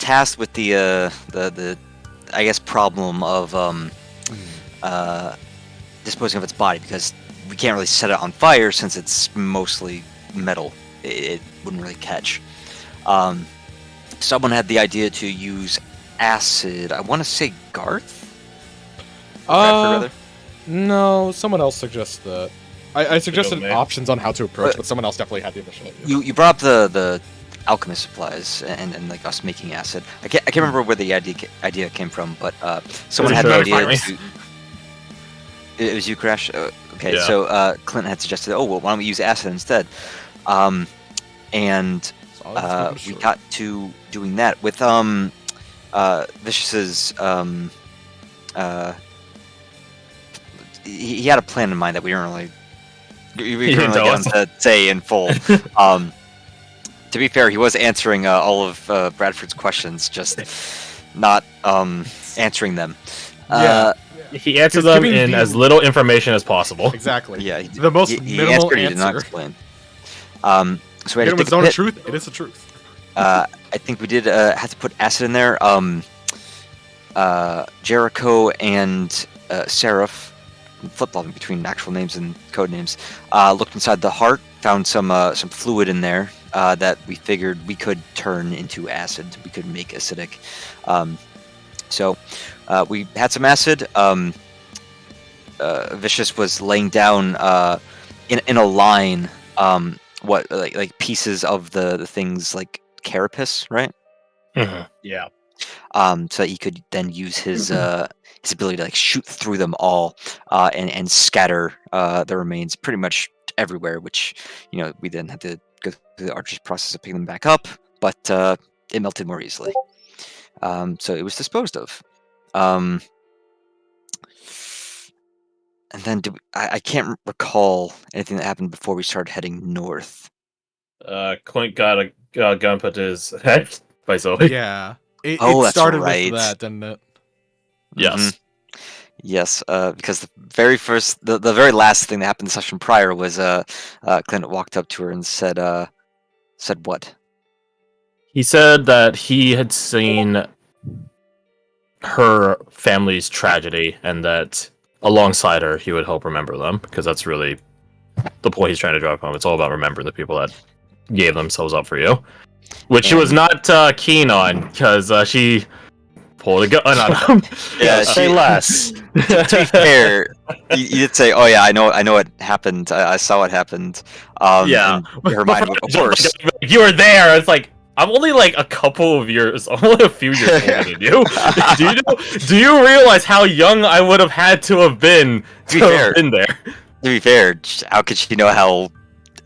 tasked with the I guess problem of disposing of its body, because we can't really set it on fire since it's mostly metal. It wouldn't really catch. Someone had the idea to use acid. I want to say Garth? Rather? No, someone else suggests that. I suggested options on how to approach, but someone else definitely had the initial idea. You brought up the alchemist supplies and like us making acid. I can't remember where the idea came from, but someone had the idea to... It was you, Crash? Okay, yeah. So Clint had suggested, oh, well, why don't we use acid instead? And we got to doing that with Vicious's... he had a plan in mind that we didn't really get him to say in full. To be fair, he was answering all of Bradford's questions, just not answering them. He answered them in as little information as possible. Exactly. Yeah, the most minimal answer. He did not explain. So we had to take a hit. Truth. It is the truth. I think we did have to put acid in there. Jericho and Seraph, flip-flopping between actual names and code names, looked inside the heart, found some fluid in there that we figured we could turn into acid. We could make acidic. So we had some acid. Vicious was laying down in a line like pieces of the things like carapace, right? Mm-hmm. Yeah. So that he could then use his ability to like shoot through them all and scatter the remains pretty much everywhere, which we then had to go through the arduous process of picking them back up, but it melted more easily. So it was disposed of. And then I can't recall anything that happened before we started heading north. Clint got a gun put to his head by Zoe. Yeah. It that's started right. with that, didn't it? Yes. Mm-hmm. Yes, because the very last thing that happened the session prior was Clint walked up to her and said what? He said that he had seen her family's tragedy and that alongside her he would help remember them, because that's really the point he's trying to drive home. It's all about remembering the people that gave themselves up for you, which she was not keen on, because she pulled a gun on him. Yeah, say less. To be fair, you did say, "Oh yeah, I know what happened. I saw what happened." Yeah, her mind, of course. You were there. It's like, I'm only like a couple of years, only a few years older than you. Do you realize how young I would have had to have been to have been there? To be fair, how could she know how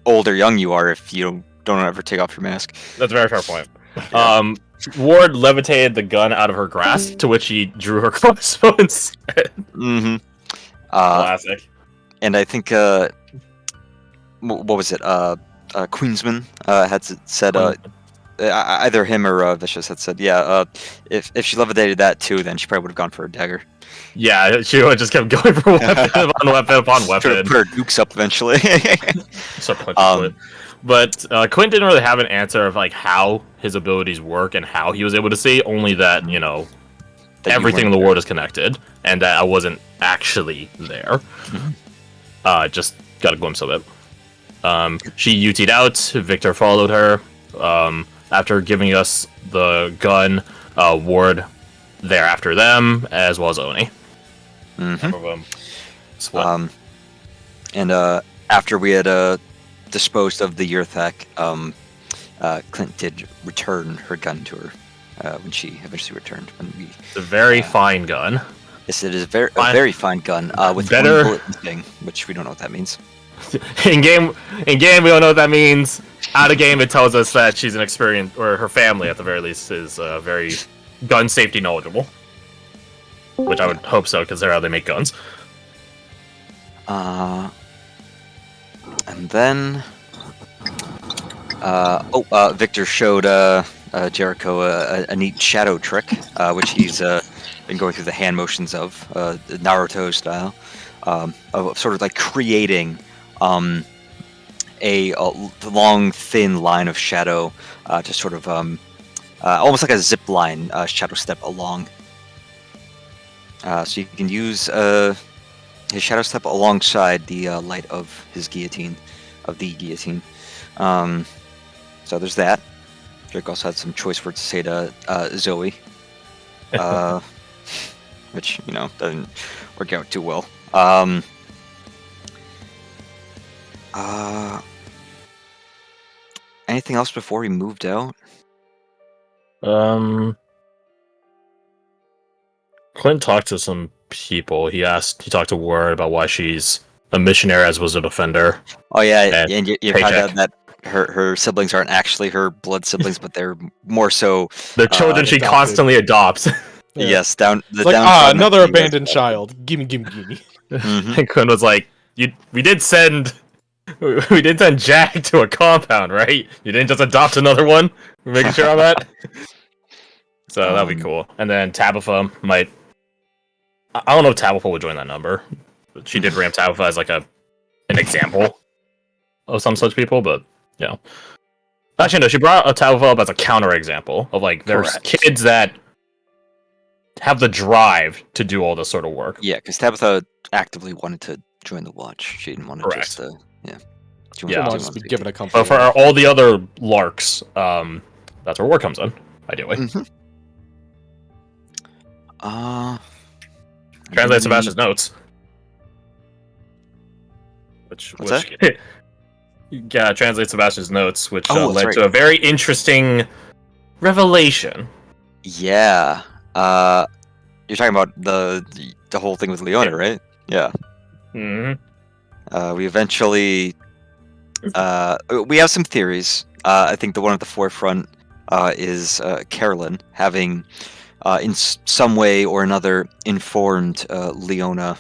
old or young you are if you don't ever take off your mask? That's a very fair point. Yeah. Ward levitated the gun out of her grasp, to which he drew her crossbow instead. Mm-hmm. Classic. And I think, what was it? Queensman had said, either him or Vicious had said, if she levitated that too, then she probably would have gone for a dagger. Yeah, she would have just kept going for weapon upon weapon. Put her dukes up eventually. But Quint didn't really have an answer of like how his abilities work and how he was able to see. Only that that everything in the world is connected, and that I wasn't actually there. Mm-hmm. Just got a glimpse of it. She UT'd out. Victor followed her. After giving us the gun, Ward there after them, as well as Oni. Mm-hmm. And after we had disposed of the Yurthak, Clint did return her gun to her when she eventually returned. It's a very fine gun. Yes, it is a very fine gun with better one bullet missing, which we don't know what that means. In game, we don't know what that means. Out of game, it tells us that she's an experienced, or her family at the very least, is very gun safety knowledgeable. Which I would hope so, because they're how they make guns. And then, Victor showed Jericho a neat shadow trick, which he's been going through the hand motions of, Naruto style, of sort of like creating a long, thin line of shadow to sort of almost like a zip line shadow step along. So you can use his shadow step alongside the light of his guillotine, of the guillotine. So there's that. Drake also had some choice words to say to Zoe, which doesn't work out too well. Anything else before we moved out? Clint talked to some people. He talked to Ward about why she's a missionary as was a defender. Oh yeah, and you found out that her siblings aren't actually her blood siblings, but they're more so they're children she adopted. Constantly adopts. Yeah. Yes, down the like, another abandoned child. Gimme. Mm-hmm. And Clint was like, we did send Jack to a compound, right? You didn't just adopt another one? We're making sure on that? So that'd be cool. And then Tabitha might... I don't know if Tabitha would join that number. She did ramp Tabitha as like an example of some such people, but actually no, she brought a Tabitha up as a counterexample of like there's kids that have the drive to do all this sort of work. Yeah, because Tabitha actively wanted to join the watch. She didn't want to just She wants to be given a company. But for all the other larks, that's where work comes in, ideally. Mm-hmm. Translate Sebastian's notes. Translate Sebastian's notes, which led to a very interesting revelation. Yeah. You're talking about the whole thing with Leona, right? Yeah. Mm-hmm. We eventually... we have some theories. I think the one at the forefront is Carolyn having... in some way or another, informed Leona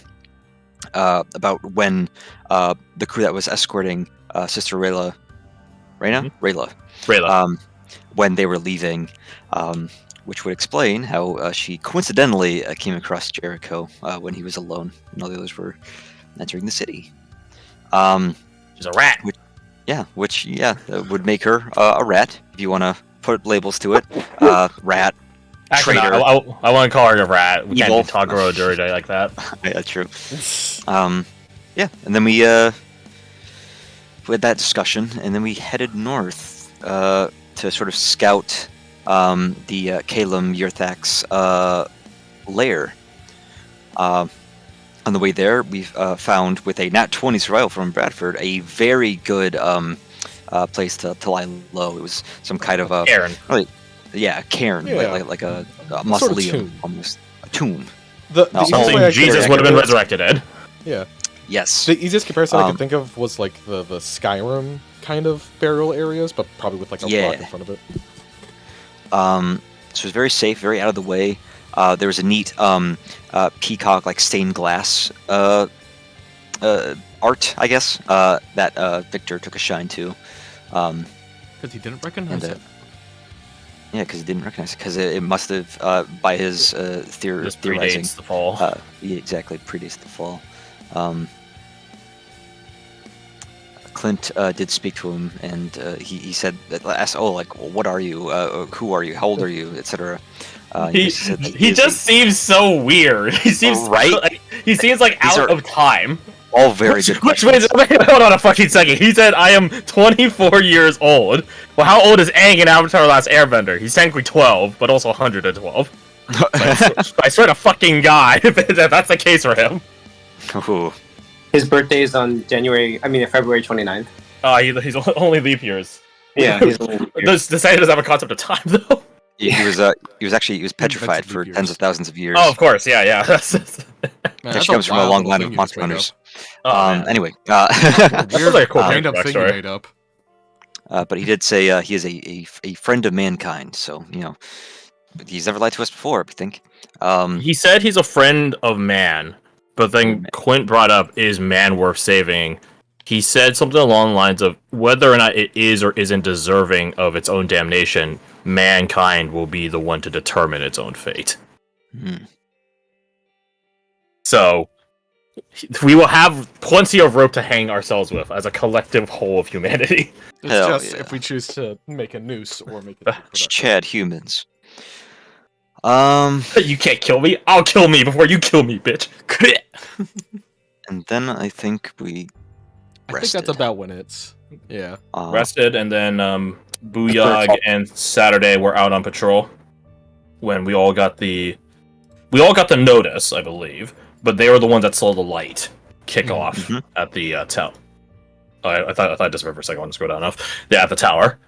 about when the crew that was escorting Sister Rayla, when they were leaving, which would explain how she coincidentally came across Jericho when he was alone and all the others were entering the city. She's a rat. Which would make her a rat, if you want to put labels to it. Rat. Actually, Traitor. I want to call her a rat. We Evil. can't do Tagoro Duride like that. Yeah, true. And then we had that discussion, and then we headed north to sort of scout the Kalem Yurthak's lair. On the way there, we found, with a nat 20 survival from Bradford, a very good place to lie low. It was some kind of a Cairn. Yeah, cairn, like a mausoleum, sort of tomb. almost a tomb. Something Jesus would have been resurrected, Ed. Yeah. Yes. The easiest comparison I could think of was like the Skyrim kind of burial areas, but probably with like a rock in front of it. So it was very safe, very out of the way. There was a neat peacock, like stained glass art, I guess, that Victor took a shine to. Because he didn't recognize it. Yeah, because he didn't recognize it. Because it must have, by his theorizing, predates the fall. Exactly, predates the fall. Clint did speak to him, and he said, asked, what are you? Who are you? How old are you? Etc. He just seems so weird. He seems he seems like out of time. All very good questions. Hold on a fucking second. He said, I am 24 years old. Well, how old is Aang in Avatar: Last Airbender? He's technically 12, but also 112. I swear to fucking God, if that's the case for him. Ooh. His birthday is on February 29th. He's only leap years. Yeah, he's only leap years. The Saiyan doesn't have a concept of time, though. He was petrified for tens of thousands of years. Oh, of course, yeah. Man, actually comes from a long line of monster hunters. Anyway, weird, like cool random thing you made up. But he did say he is a friend of mankind. So he's never lied to us before, I think. He said he's a friend of man, but then Quint brought up, is man worth saving? He said something along the lines of, whether or not it is or isn't deserving of its own damnation, mankind will be the one to determine its own fate. Hmm. So, We will have plenty of rope to hang ourselves with as a collective whole of humanity. It's Hell just yeah. if we choose to make a noose or make it. It's Chad humans. You can't kill me. I'll kill me before you kill me, bitch. And then I think we rested. I think that's about when it's Rested, and then Booyog and Saturday were out on patrol when we all got the notice, I believe, but they were the ones that saw the light kick off at the tower. I thought I just for a second. I want to scroll down enough. Yeah, at the tower,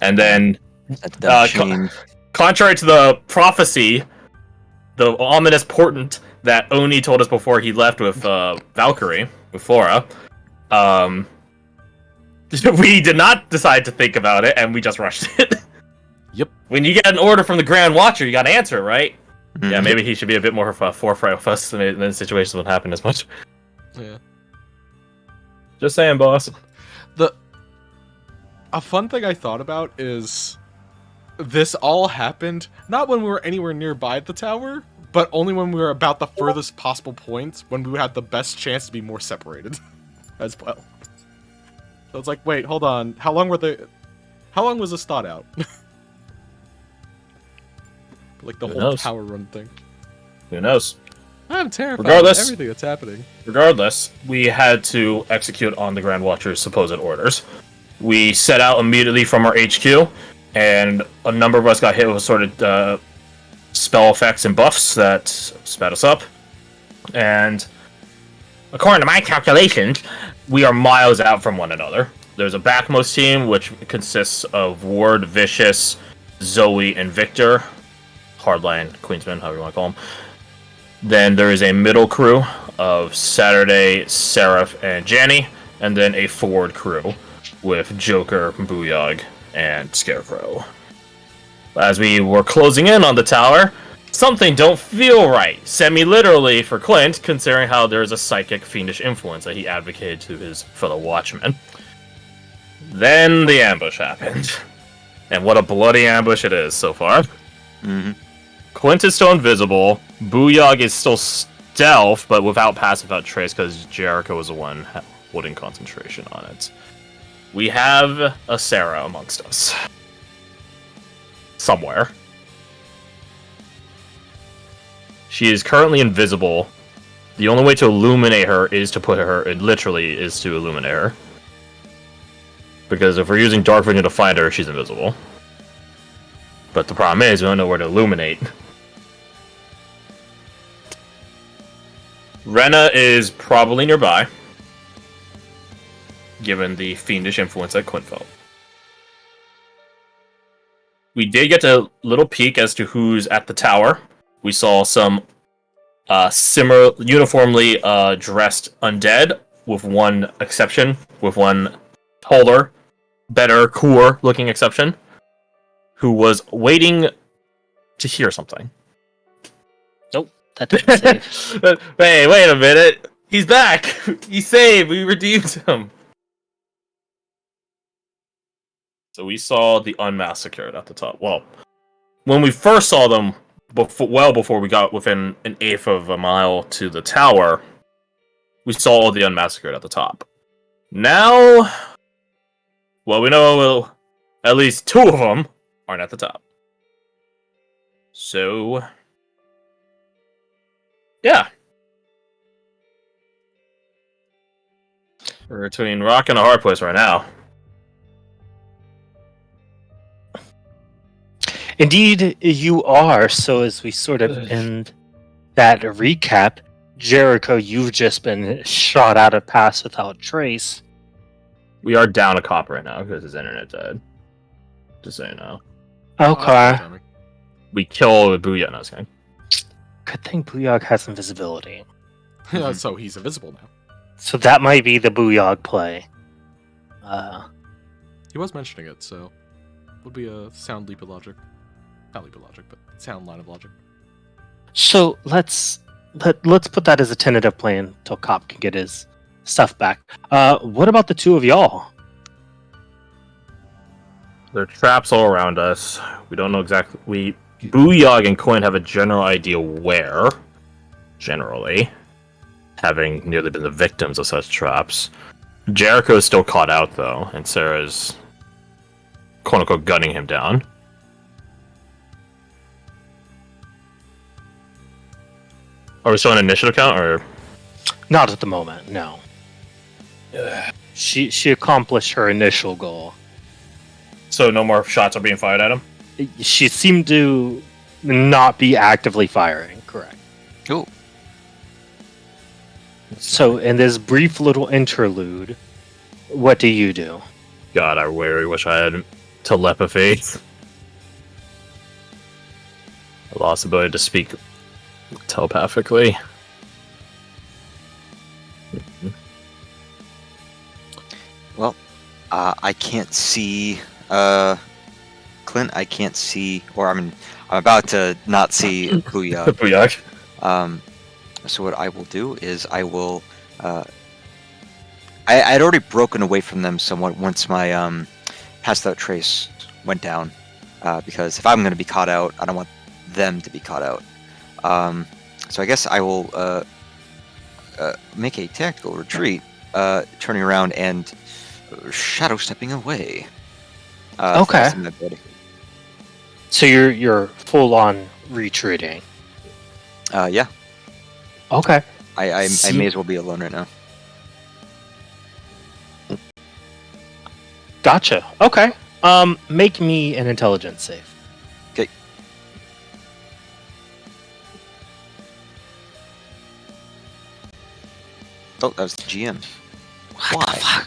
and then contrary to the prophecy, the ominous portent that Oni told us before he left with Valkyrie, with Flora, we did not decide to think about it, and we just rushed it. Yep. When you get an order from the Grand Watcher, you got to answer, right? Mm-hmm. Yeah, maybe he should be a bit more forthright with us, and then situations won't happen as much. Yeah. Just saying, boss. A fun thing I thought about is this all happened not when we were anywhere nearby the tower, but only when we were about the furthest possible point, when we had the best chance to be more separated as well. So it's like, wait, hold on. How long was this thought out? Like the whole tower run thing. Who knows? I'm terrified of everything that's happening. Regardless, we had to execute on the Grand Watcher's supposed orders. We set out immediately from our HQ, and a number of us got hit with sort of spell effects and buffs that sped us up. And according to my calculations, we are miles out from one another. There's a backmost team, which consists of Ward, Vicious, Zoe, and Victor. Hardline, Queensman, however you want to call them. Then there is a middle crew of Saturday, Seraph, and Janny, and then a forward crew with Joker, Booyog, and Scarecrow. As we were closing in on the tower, something don't feel right, semi-literally for Clint, considering how there is a psychic fiendish influence that he advocated to his fellow watchmen. Then the ambush happened. And what a bloody ambush it is so far. Mm-hmm. Clint is still invisible. Booyog is still stealth, but without passive, without trace, because Jericho was the one holding concentration on it. We have a Sarah amongst us. Somewhere. She is currently invisible. The only way to illuminate her is to put her, it literally is to illuminate her. Because if we're using dark vision to find her, she's invisible. But the problem is, we don't know where to illuminate. Rena is probably nearby, given the fiendish influence that Clint felt. We did get a little peek as to who's at the tower. We saw some similar, uniformly dressed undead, with one exception, with one taller, better, cooler looking exception, who was waiting to hear something. Nope, that didn't save. Hey, wait a minute. He's back. He's saved. We redeemed him. So we saw the unmassacred at the top. Well, when we first saw them, before we got within an eighth of a mile to the tower, we saw the unmassacred at the top. Now, well, we know at least two of them aren't at the top. So, yeah. We're between rock and a hard place right now. Indeed, you are. So as we sort of end that recap, Jericho, you've just been shot out of Pass Without Trace. We are down a cop right now because his internet died. Just so you know. Okay. We kill Booyog. No, I was kidding. Good thing Booyog has invisibility. So he's invisible now. So that might be the Booyog play. He was mentioning it, so would be a sound leap of logic. Not leap of logic, but sound line of logic. So let's put that as a tentative plan until Cop can get his stuff back. What about the two of y'all? There are traps all around us. We don't know exactly. Booyog and Quinn have a general idea where. Generally. having nearly been the victims of such traps. Jericho is still caught out, though, and Sarah's quote-unquote gunning him down. Are we still on initiative count, or...? Not at the moment, no. She accomplished her initial goal. So no more shots are being fired at him? She seemed to not be actively firing, correct. Cool. So, in this brief little interlude, what do you do? God, I really wish I had telepathy. I lost the ability to speak telepathically. Well, I can't see Clint. I can't see, or I'm about to not see Booyah. Booyak. So what I will do is I will. I'd already broken away from them somewhat once my passed out trace went down, because if I'm going to be caught out, I don't want them to be caught out. So I guess I will make a tactical retreat, turning around and shadow stepping away. Okay. So you're full on retreating. Yeah. Okay. I may as well be alone right now. Gotcha. Okay. Make me an intelligence save. Okay. Oh, that was the GM. Why?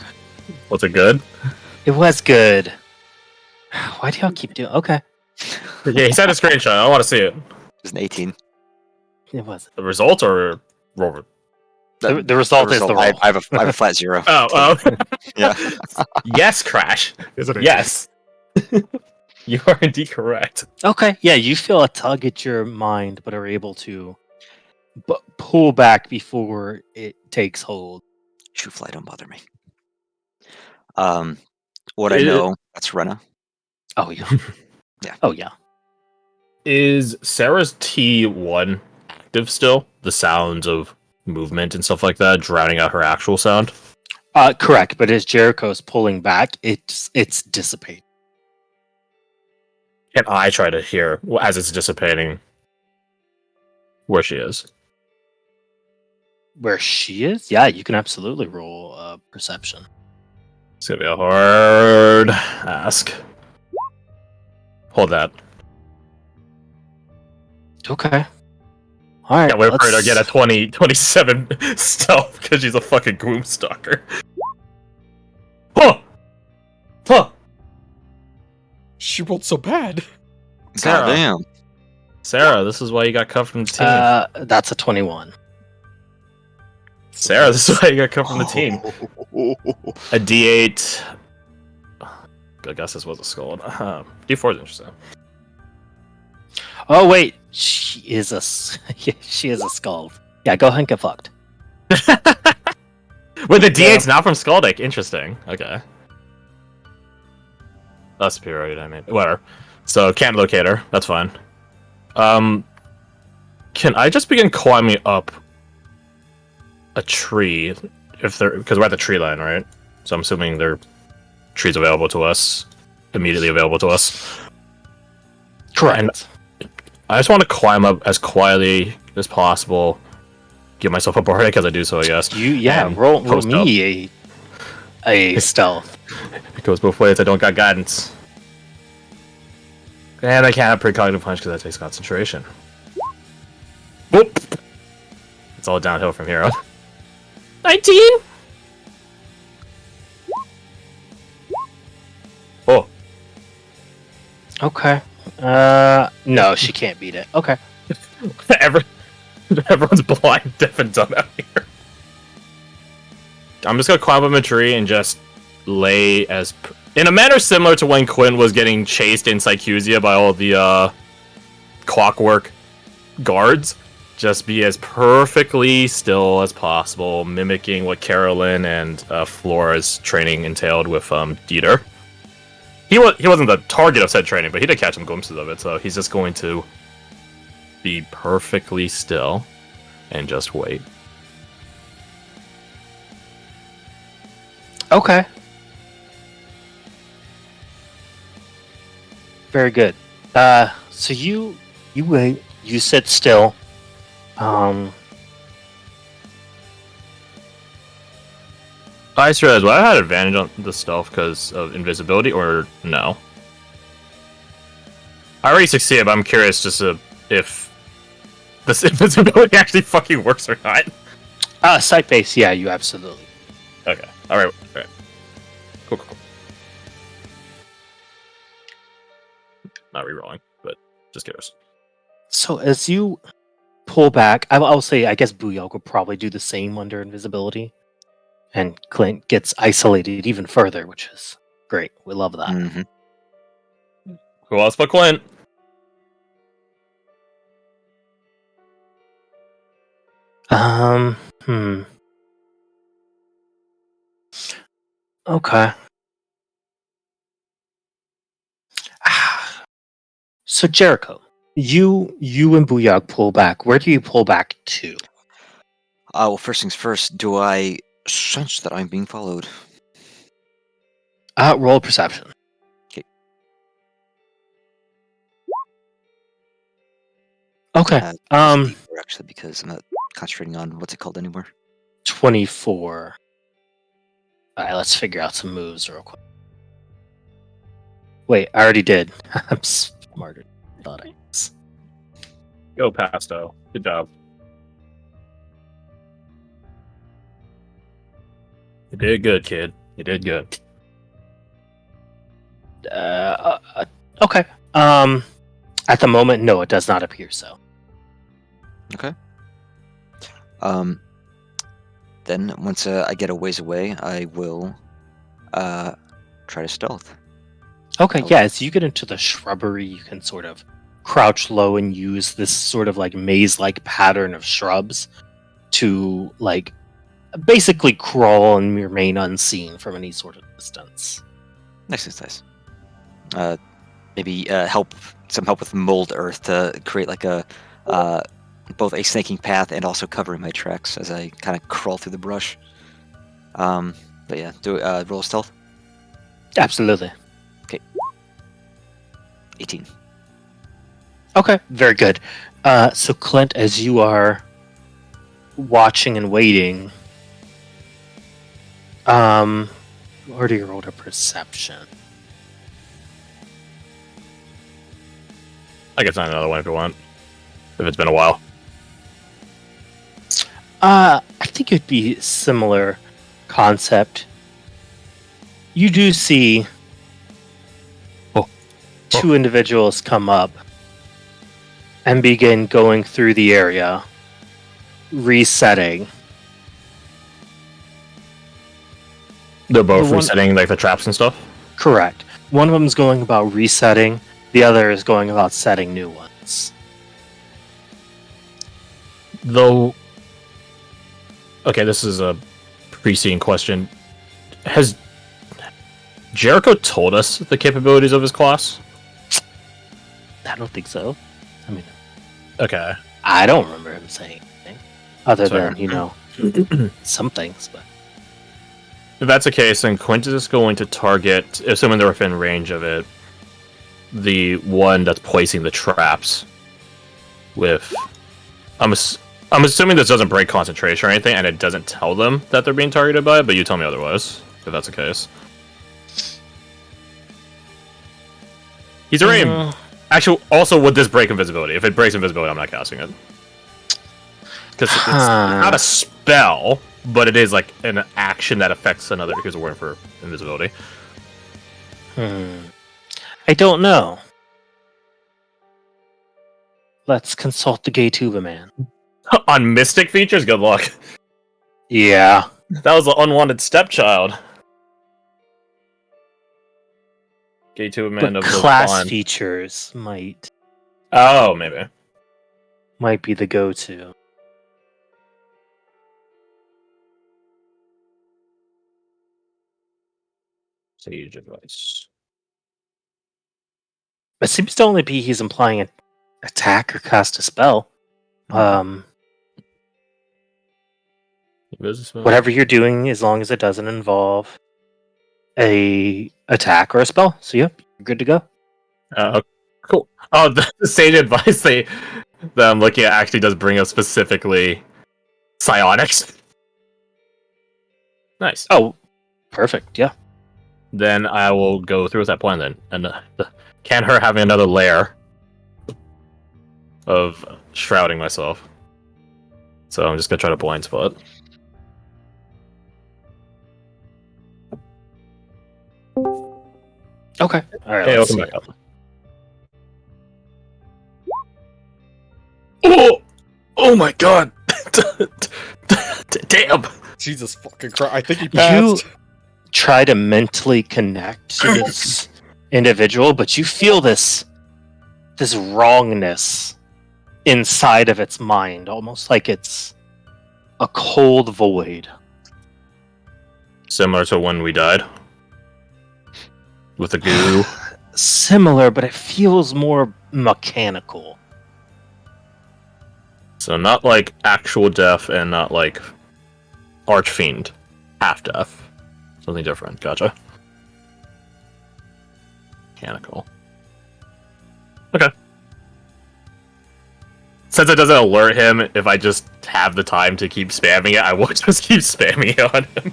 Was it good? It was good. Why do y'all keep doing? Okay. Yeah, he sent a screenshot. I want to see it. It was an 18. It was. The result or roll? The result is the roll. I have a flat 0. Oh. Yeah. Yes, Crash. Is it a Yes. You are indeed correct. Okay. Yeah, you feel a tug at your mind, but are able to pull back before it takes hold. Shoot fly, don't bother me. What I know, that's Rena. Oh yeah. Yeah. Oh yeah. Is Sarah's T1 active still? The sounds of movement and stuff like that, drowning out her actual sound? Correct, but as Jericho's pulling back, it's dissipating. Can I try to hear, as it's dissipating, where she is? Where she is? Yeah, you can absolutely roll perception. It's gonna be a hard ask. Hold that. Okay. All right. Yeah, wait for her to get a 27 stealth because she's a fucking gloom stalker. Huh! Huh! She rolled so bad. Sarah. Goddamn. Sarah, this is why you got cut from the team. That's a 21. Sarah, this is why you got cut from the team. A D8. I guess this was a skull. D4 is interesting. Oh wait, she is a she is a skull. Yeah, go ahead and get fucked. Wait, the D8's not from Skulldick. Interesting. Okay. Superiority, I mean. Whatever. So, can't locate her. That's fine. Can I just begin climbing up a tree? Because we're at the tree line, right? So I'm assuming there are trees available to us. Immediately available to us. Correct. And I just want to climb up as quietly as possible. Give myself a bar because I do so, I guess. Roll me a stealth. It goes both ways. I don't got guidance. And I can't have precognitive punch because that takes concentration. Whoop! It's all downhill from here. 19? Oh. Okay. No, she can't beat it. Okay. Everyone's blind, deaf, and dumb out here. I'm just gonna climb up a tree and just lay as... in a manner similar to when Quinn was getting chased in Sycusia by all the, clockwork guards. Just be as perfectly still as possible, mimicking what Carolyn and Flora's training entailed with Dieter. He wasn't the target of said training, but he did catch some glimpses of it, so he's just going to be perfectly still and just wait. Okay. Very good. So you wait. You sit still. I just realized, well, I had advantage on the stealth because of invisibility, or no? I already succeeded, but I'm curious just if this invisibility actually fucking works or not. Sight base. Yeah, you absolutely. Okay. Alright. Cool. Not re-rolling, but just curious. So as you pull back, I'll say, I guess Booyog will probably do the same under invisibility, and Clint gets isolated even further, which is great. We love that. Mm-hmm. Who else but Clint? Okay. So Jericho, you and Booyog pull back. Where do you pull back to? Well, first things first. Do I sense that I'm being followed? Roll perception. Okay. That's deeper, actually, because I'm not concentrating on what's it called anymore. 24. All right, let's figure out some moves real quick. Wait, I already did. I'm smarter than I thought I was. Go, Pasto. Good job. You did good, kid. You did good. Okay. At the moment, no, it does not appear so. Okay. Then once I get a ways away, I will try to stealth. Okay, yeah, as you get into the shrubbery, you can sort of crouch low and use this sort of like maze-like pattern of shrubs to like basically crawl and remain unseen from any sort of distance. Nice. Maybe some help with mold earth to create like a both a snaking path and also covering my tracks as I kind of crawl through the brush. But yeah, do roll stealth. Absolutely. 18. Okay, very good. So Clint, as you are watching and waiting, where do you roll a perception? I can sign another one if you want. If it's been a while. I think it'd be similar concept. You do see two individuals come up and begin going through the area, resetting. They're both The one- resetting like the traps and stuff? Correct. One of them is going about resetting, the other is going about setting new ones. Though... Okay, this is a preceding question. Has Jericho told us the capabilities of his class? I don't think so. I mean, Okay. I don't remember him saying anything other Sorry. than, some things. But If that's the case, then Quintus is going to target, assuming they're within range of it, the one that's placing the traps with... I'm assuming this doesn't break concentration or anything, and it doesn't tell them that they're being targeted by it, but you tell me otherwise, if that's the case. He's already... Actually, also, would this break invisibility? If it breaks invisibility, I'm not casting it. Because it's not a spell, but it is like an action that affects another who's a word for invisibility. I don't know. Let's consult the gay tuba man. On mystic features, good luck. Yeah. That was the unwanted stepchild. Gay to a man But of the class bond. features might Oh, maybe. be the go-to. Sage advice. It seems to only be he's implying an attack or cast a spell. Invisible. Whatever you're doing, as long as it doesn't involve a attack or a spell. So yep, you're good to go. Cool. Oh, the sage advice that I'm looking at actually does bring up specifically psionics. Nice. Oh, perfect. Yeah. Then I will go through with that plan then. And can her having another layer of shrouding myself. So I'm just gonna try to blind spot. Okay. All right. Hey, let's welcome see. back up. Oh! Oh my god! Damn! Jesus fucking Christ! I think he passed. You try to mentally connect to this individual, but you feel this wrongness inside of its mind, almost like it's a cold void. Similar to when we died. With the goo. Similar, but it feels more mechanical. So not like actual death and not like archfiend. Half death. Something different. Gotcha. Mechanical. Okay. Since it doesn't alert him, if I just have the time to keep spamming it, I will just keep spamming it on him.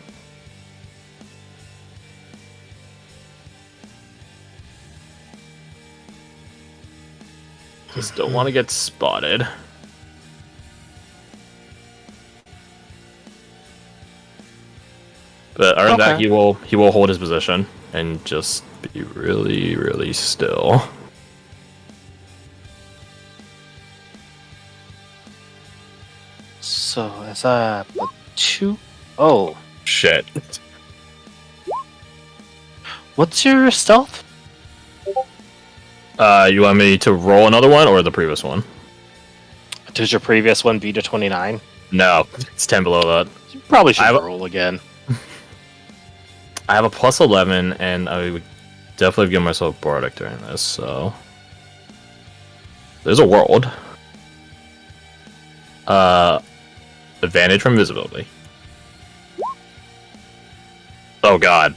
Just don't want to get spotted. But other than that, he will hold his position and just be really, really still. So, is that a 2? Oh. Shit. What's your stealth? You want me to roll another one or the previous one? Does your previous one beat a 29? No, it's 10 below that. You probably should roll again. I have a plus 11, and I would definitely give myself Bardic during this, so... There's a world. Advantage from visibility. Oh god.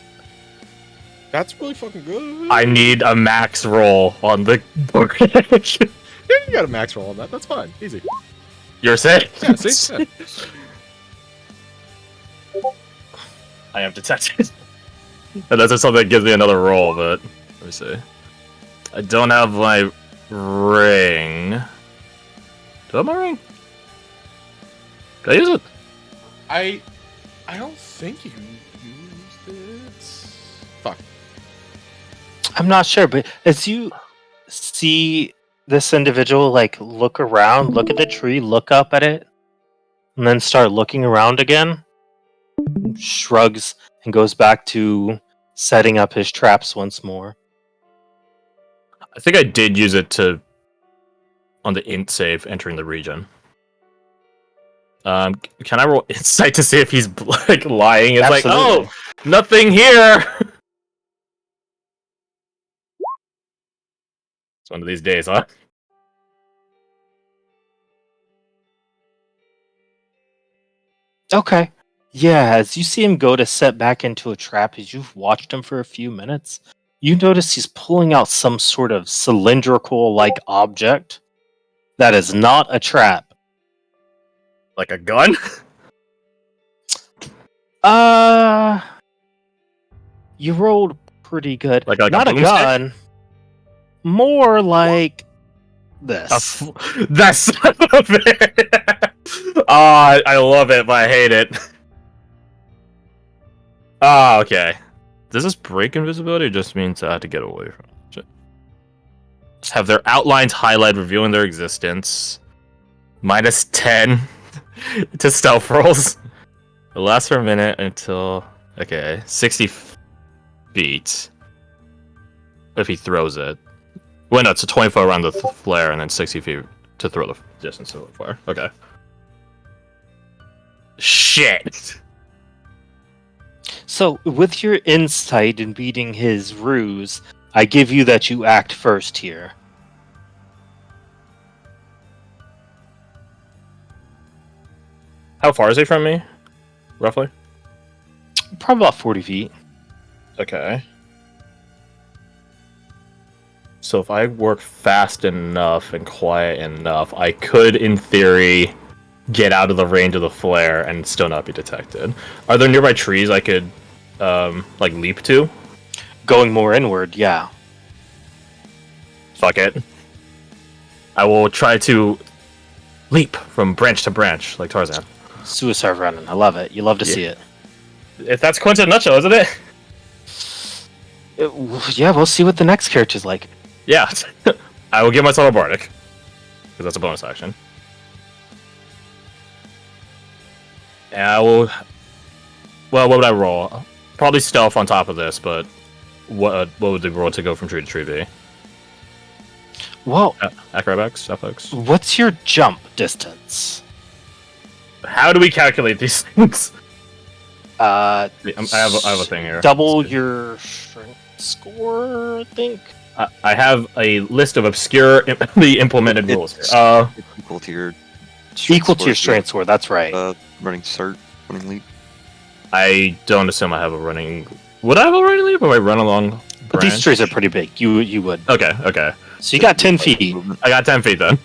That's really fucking good. I need a max roll on the Bardic. Yeah, you got a max roll on that. That's fine. Easy. You're saying? Yeah, see? Yeah. I am detected. And that's just something that gives me another roll, but let me see. I don't have my ring. Do I have my ring? Can I use it? I don't think you used it. Fuck. I'm not sure, but as you see this individual like look around, look at the tree, look up at it, and then start looking around again, shrugs and goes back to setting up his traps once more. I think I did use it to on the int save entering the region. Can I roll insight to see if he's like lying? It's Absolutely. like, oh, nothing here. It's one of these days, huh? Okay. Yeah, as you see him go to set back into a trap, as you've watched him for a few minutes, you notice he's pulling out some sort of cylindrical-like object that is not a trap. Like a gun? You rolled pretty good. Like not a boomstick? gun. More like this. That's it. I love it, but I hate it. Okay. Does this break invisibility or just means I have to get away from it? Just have their outlines highlighted, revealing their existence. Minus 10 to stealth rolls. It lasts for a minute until... Okay, 60 feet. If he throws it. Well, no, it's a 20 foot around the flare and then 60 feet to throw the distance to the flare. Okay. Shit! So, with your insight in beating his ruse, I give you that you act first here. How far is he from me? Roughly? Probably about 40 feet. Okay. So if I work fast enough and quiet enough, I could, in theory, get out of the range of the flare and still not be detected. Are there nearby trees I could, like, leap to? Going more inward, yeah. Fuck it. I will try to leap from branch to branch, like Tarzan. Suicide running. I love it. You love to see it. If that's Quentin in a nutshell, isn't it? Yeah, we'll see what the next character's like. Yeah. I will give myself a Bardic. Because that's a bonus action. And I will... Well, what would I roll? Probably stealth on top of this, but what would the roll to go from tree to tree be? Well, Acrobatics? Athletics? what's your jump distance? How do we calculate these things? I have a thing here. Double your strength score, I think. I have a list of obscure implemented rules here. It's equal to your Strength score, that's right. Running cert, running leap. I don't assume I have a running... Would I have a running leap, or I run along But these trees are pretty big. You would. Okay. So you got 10 feet. I got 10 feet then.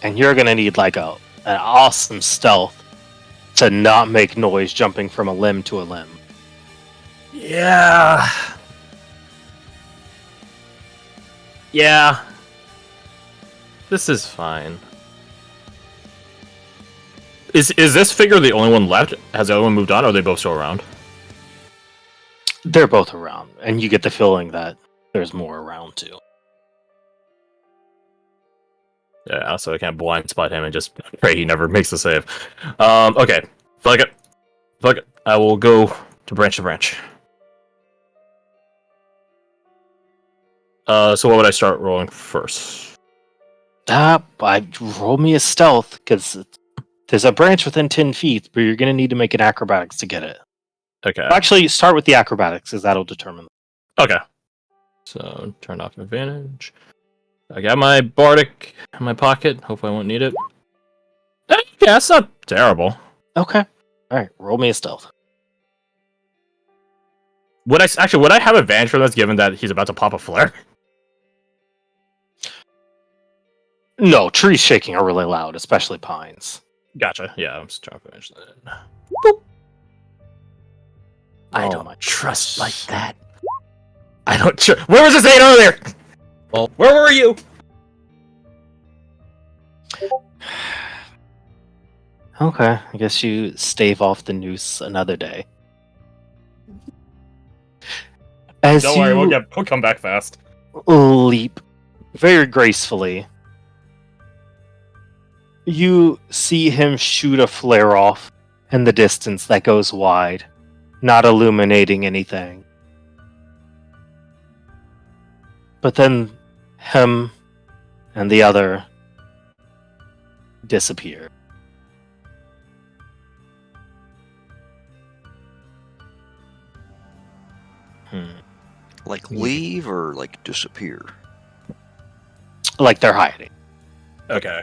And you're going to need like an awesome stealth to not make noise jumping from a limb to a limb. Yeah. This is fine. Is this figure the only one left? Has the other one moved on, or are they both still around? They're both around, and you get the feeling that there's more around too. Yeah, so I can't blind spot him and just pray he never makes the save. Okay. Fuck it. I will go to branch to branch. So what would I start rolling first? I roll me a stealth, because there's a branch within 10 feet, but you're going to need to make an acrobatics to get it. Okay. Actually, start with the acrobatics, because that'll determine. Okay. So, turn off advantage. I got my Bardic in my pocket. Hope I won't need it. Yeah, that's not terrible. Okay. Alright, roll me a stealth. Would I have advantage for this, given that he's about to pop a flare? No, trees shaking are really loud, especially pines. Gotcha. Yeah, I'm just trying to finish that. I Oh don't my trust like that. I don't trust. Where was this 8 earlier? Well, where were you? Okay, I guess you stave off the noose another day. As Don't worry, we'll come back fast. leap very gracefully, you see him shoot a flare off in the distance that goes wide, not illuminating anything. But then him and the other disappear. Like leave or like disappear? Like they're hiding. Okay.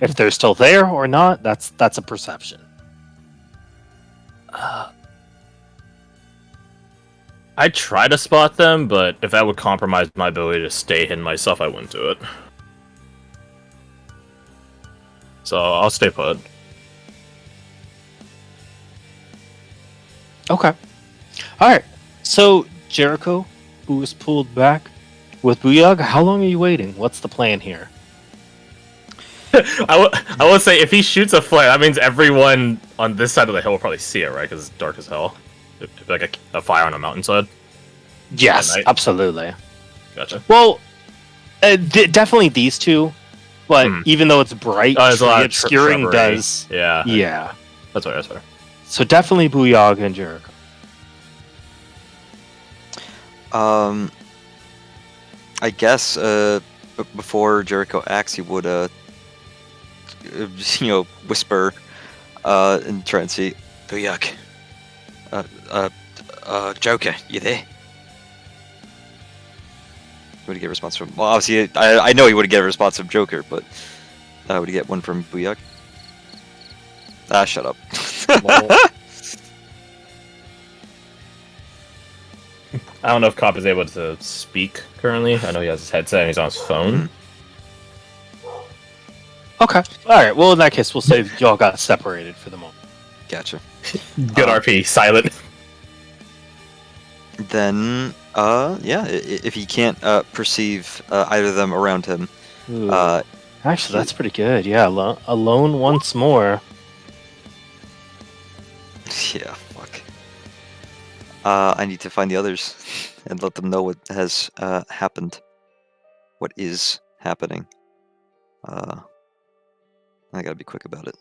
If they're still there or not, that's a perception. I try to spot them, but if that would compromise my ability to stay hidden myself, I wouldn't do it. So I'll stay put. Okay. Alright. So, Jericho, who was pulled back with Booyag, how long are you waiting? What's the plan here? I will say, if he shoots a flare, that means everyone on this side of the hill will probably see it, right? Because it's dark as hell. It'd be like a fire on a mountainside. Yes, At night. absolutely. Gotcha. Well, definitely these two, but even though it's bright, There's a lot of obscuring shrubbery. does. Yeah. Yeah. That's fair. So definitely Booyag and Jericho. I guess before Jericho acts, he would whisper and try and see. Booyag. Joker, you there? Would he get a response from? Well, obviously, I know he would get a response from Joker, but would he get one from Booyag? Shut up. I don't know if Cop is able to speak currently. I know he has his headset and he's on his phone. Okay. All right. Well, in that case, we'll say y'all got separated for the moment. Gotcha. Good RP, silent. Then, yeah, if he can't perceive either of them around him, Ooh. Actually, that's pretty good. Yeah, alone once more. yeah, fuck. I need to find the others and let them know what has happened. What is happening. I gotta be quick about it.